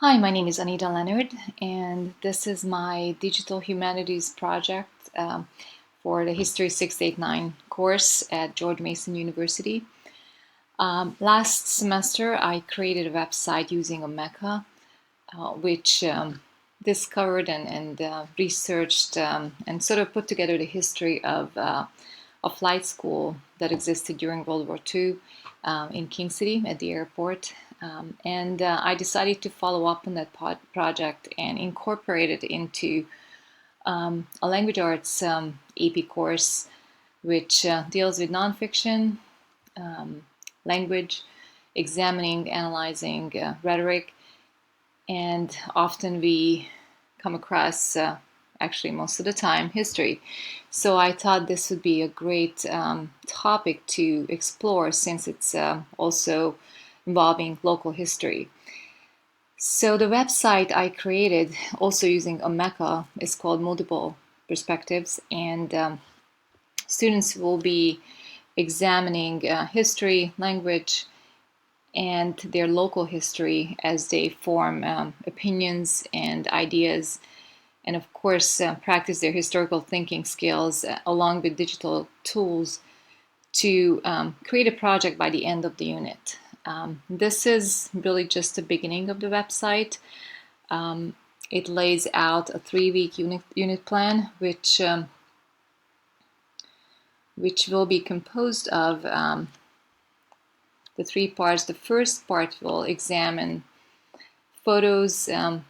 Hi, my name is Anita Leonard, and this is my Digital Humanities project for the History 689 course at George Mason University. Last semester, I created a website using Omeka, which discovered and researched and sort of put together the history of a flight school that existed during World War II in King City at the airport. And I decided to follow up on that project and incorporate it into a language arts AP course, which deals with nonfiction, language, examining, analyzing rhetoric, and often we come across, actually most of the time, history. So I thought this would be a great topic to explore since it's also involving local history. So the website I created, also using Omeka, is called Multiple Perspectives, and students will be examining history, language, and their local history as they form opinions and ideas, and of course practice their historical thinking skills along with digital tools to create a project by the end of the unit. This is really just the beginning of the website. It lays out a 3-week unit plan, which will be composed of the 3 parts. The first part will examine photos and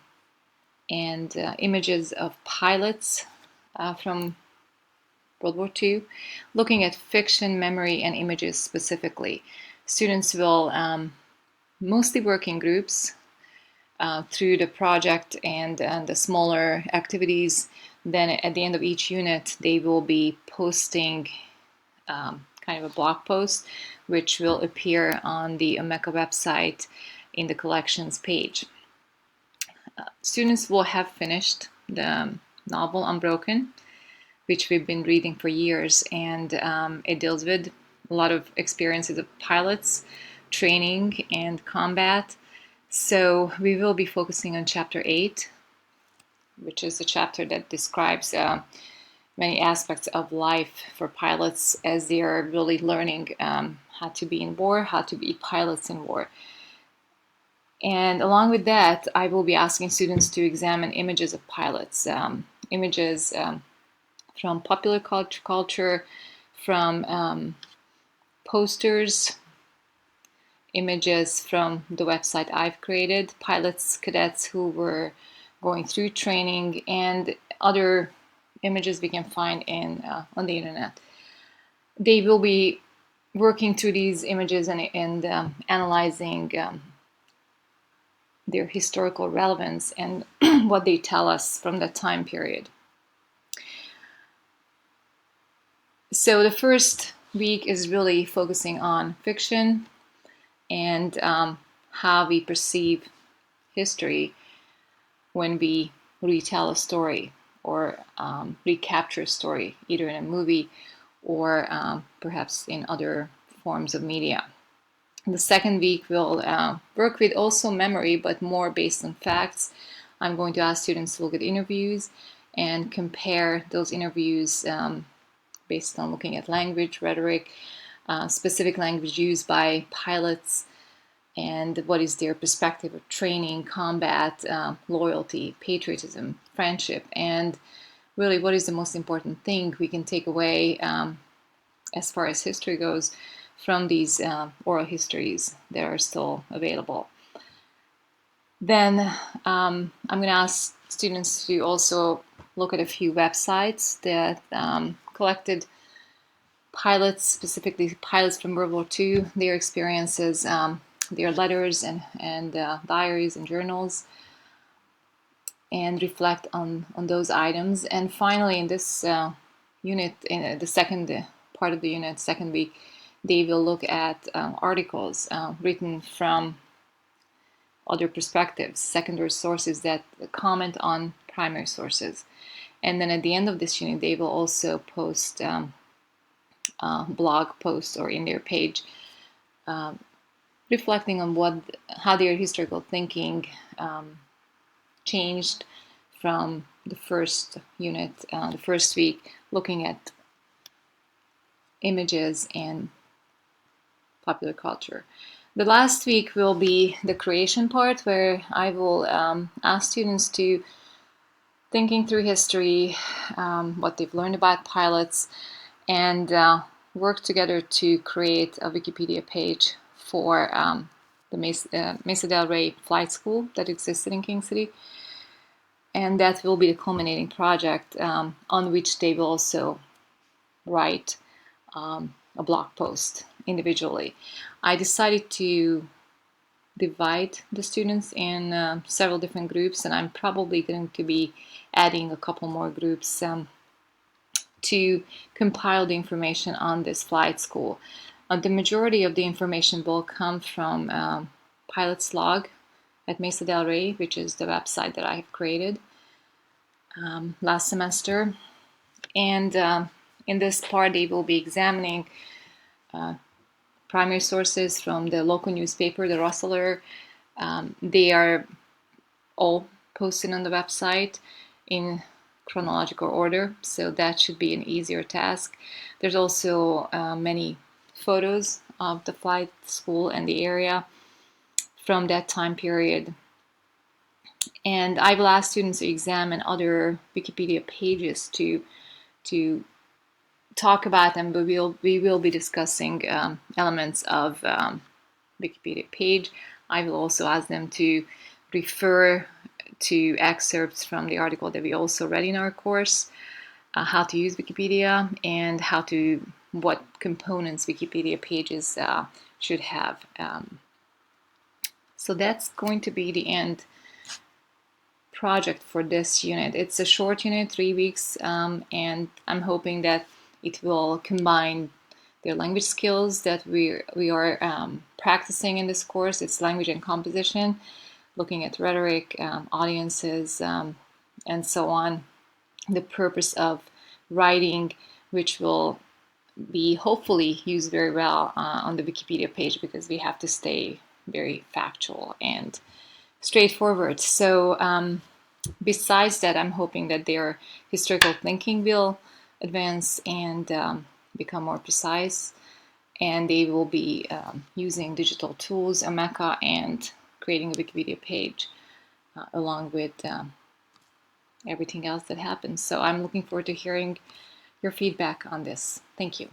images of pilots from World War II, looking at fiction, memory, and images specifically. Students will mostly work in groups through the project and the smaller activities. Then at the end of each unit, they will be posting kind of a blog post, which will appear on the Omeka website in the collections page. Students will have finished the novel Unbroken, which we've been reading for years, and it deals with a lot of experiences of pilots, training, and combat. So we will be focusing on chapter 8, which is a chapter that describes many aspects of life for pilots as they are really learning how to be in war, how to be pilots in war. And along with that, I will be asking students to examine images of pilots, images from popular culture, from posters, images from the website I've created, pilots, cadets who were going through training, and other images we can find on the internet. They will be working through these images and analyzing their historical relevance and what they tell us from that time period. So the first week is really focusing on fiction and how we perceive history when we retell a story or recapture a story, either in a movie or perhaps in other forms of media. The second week will work with also memory, but more based on facts. I'm going to ask students to look at interviews and compare those interviews based on looking at language, rhetoric, specific language used by pilots, and what is their perspective of training, combat, loyalty, patriotism, friendship, and really what is the most important thing we can take away as far as history goes from these oral histories that are still available. Then I'm going to ask students to also look at a few websites that collected pilots, specifically pilots from World War II, their experiences, their letters and diaries and journals, and reflect on those items. And finally, in this unit, in the second part of the unit, second week, they will look at articles written from other perspectives, secondary sources that comment on primary sources. And then at the end of this unit, they will also post blog posts or in their page reflecting on how their historical thinking changed from the first unit, the first week, looking at images and popular culture. The last week will be the creation part, where I will ask students to thinking through history, what they've learned about pilots, and work together to create a Wikipedia page for the Mesa del Rey Flight School that existed in King City. And that will be the culminating project on which they will also write a blog post individually. I decided to divide the students in several different groups, and I'm probably going to be adding a couple more groups to compile the information on this flight school. The majority of the information will come from Pilot's Log at Mesa del Rey, which is the website that I have created last semester. And in this part, they will be examining primary sources from the local newspaper, the Rustler. They are all posted on the website in chronological order, so that should be an easier task. There's also many photos of the flight school and the area from that time period. And I will ask students to examine other Wikipedia pages to talk about them, but we will be discussing elements of Wikipedia page. I will also ask them to refer to excerpts from the article that we also read in our course, how to use Wikipedia and what components Wikipedia pages should have. So that's going to be the end project for this unit. It's a short unit, 3 weeks, and I'm hoping that it will combine their language skills that we are practicing in this course. It's language and composition, looking at rhetoric, audiences, and so on. The purpose of writing, which will be hopefully used very well on the Wikipedia page, because we have to stay very factual and straightforward. So besides that, I'm hoping that their historical thinking will advance and become more precise, and they will be using digital tools, Omeka, and creating a Wikipedia page along with everything else that happens. So I'm looking forward to hearing your feedback on this. Thank you.